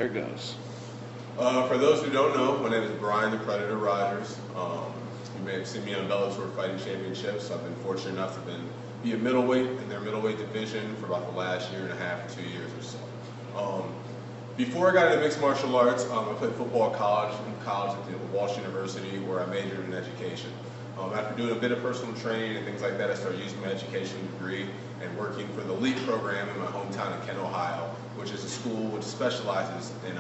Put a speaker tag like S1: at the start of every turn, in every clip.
S1: There goes.
S2: For those who don't know, my name is Brian the Predator Rogers. You may have seen me on Bellator Fighting Championships. I've been fortunate enough to be a middleweight in their middleweight division for about the last year and a half, 2 years or so. Before I got into mixed martial arts, I played football in college at Walsh University, where I majored in education. After doing a bit of personal training and things like that, I started using my education degree and working for the LEAP program in my hometown of Kent, Ohio, which is a school which specializes in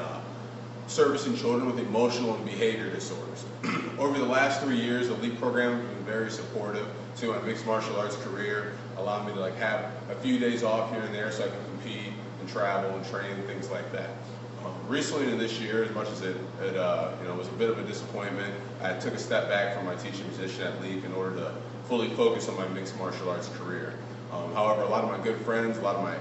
S2: servicing children with emotional and behavior disorders. Over the last 3 years, the LEAP program has been very supportive to my mixed martial arts career, allowing me to have a few days off here and there so I can compete and travel and train and things like that. Recently in this year, as much as it was a bit of a disappointment, I took a step back from my teaching position at LEAP in order to fully focus on my mixed martial arts career. However, a lot of my good friends, a lot of my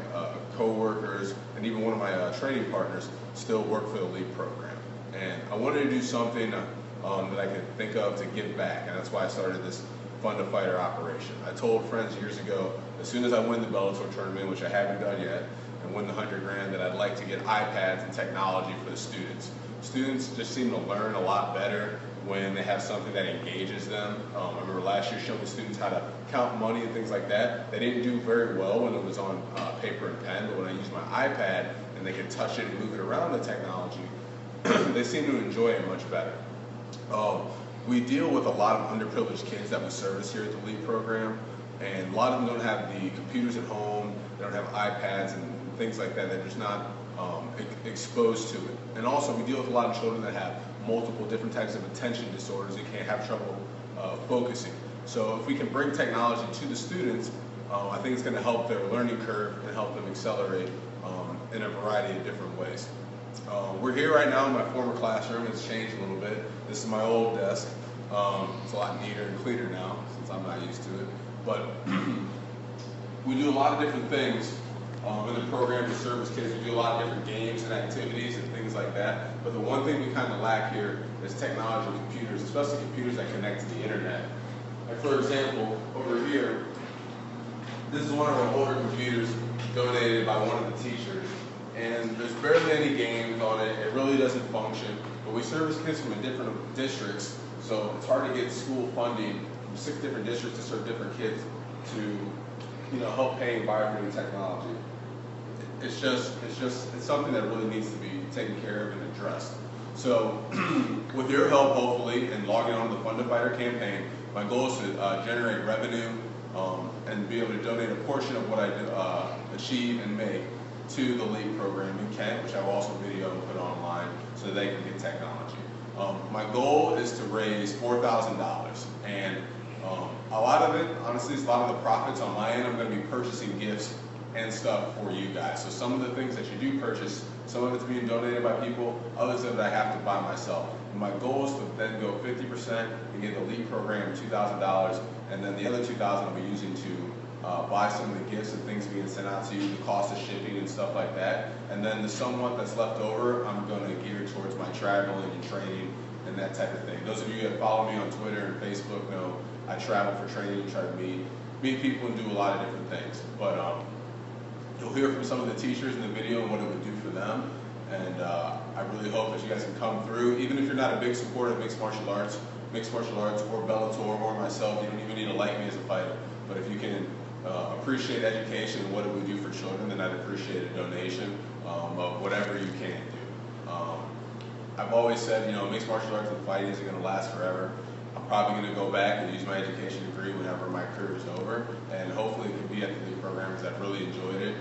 S2: co-workers, and even one of my training partners still work for the LEAP program. And I wanted to do something that I could think of to give back, and that's why I started this Fund a Fighter operation. I told friends years ago, as soon as I win the Bellator tournament, which I haven't done yet, and win the 100 grand, that I'd like to get iPads and technology for the students. Students just seem to learn a lot better when they have something that engages them. I remember last year showing the students how to count money and things like that. They didn't do very well when it was on paper and pen, but when I used my iPad and they could touch it and move it around the technology, they seem to enjoy it much better. We deal with a lot of underprivileged kids that we service here at the LEAP program, and a lot of them don't have the computers at home, they don't have iPads and things like that. They're just not exposed to it. And also we deal with a lot of children that have multiple different types of attention disorders and can't have trouble focusing. So if we can bring technology to the students, I think it's going to help their learning curve and help them accelerate in a variety of different ways. We're here right now in my former classroom. It's changed a little bit. This is my old desk. It's a lot neater and cleaner now since I'm not used to it. But we do a lot of different things in the program to service kids. We do a lot of different games and activities and things like that. But the one thing we kind of lack here is technology and computers, especially computers that connect to the internet. Like for example, over here, this is one of our older computers donated by one of the teachers. And there's barely any games on it. It really doesn't function. But we service kids from different districts, so it's hard to get school funding from 6 different districts to serve different kids to help pay and buy for new technology. It's something that really needs to be taken care of and addressed. So with your help, hopefully, and logging on to the Fund a Fighter campaign, my goal is to generate revenue and be able to donate a portion of what I do, achieve and make to the LEAP program in Kent, which I will also video and put online so that they can get technology. My goal is to raise $4,000, and a lot of it, honestly, is a lot of the profits on my end. I'm going to be purchasing gifts and stuff for you guys. So some of the things that you do purchase, some of it's being donated by people, others of it I have to buy myself. And my goal is to then go 50% and give the LEAP program $2,000, and then the other $2,000 I'll be using to buy some of the gifts and things being sent out to you, the cost of shipping and stuff like that. And then the somewhat that's left over, I'm going to gear towards my traveling and training and that type of thing. Those of you that follow me on Twitter and Facebook know I travel for training and try to meet people and do a lot of different things. But you'll hear from some of the teachers in the video and what it would do for them. And I really hope that you guys can come through. Even if you're not a big supporter of mixed martial arts or Bellator or myself, you don't even need to like me as a fighter. But if you can appreciate education and what it would do for children, then I'd appreciate a donation of whatever you can do. I've always said, mixed martial arts and fighting isn't going to last forever. I'm probably going to go back and use my education degree whenever my career is over, and hopefully it can be at the LEAP program because I've really enjoyed it.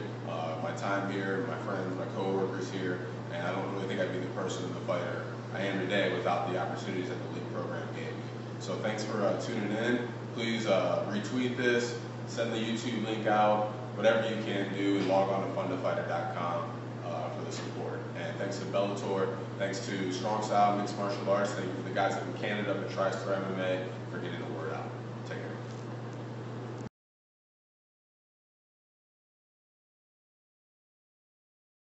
S2: My time here, my friends, my co-workers here, and I don't really think I'd be the person and the fighter I am today without the opportunities that the LEAP program gave me. So thanks for tuning in. Please retweet this, send the YouTube link out, whatever you can do, and log on to fundafighter.com for the support. And thanks to Bellator, thanks to Strong Style Mixed Martial Arts, thank you to the guys up in Canada at TriStar MMA for getting the word.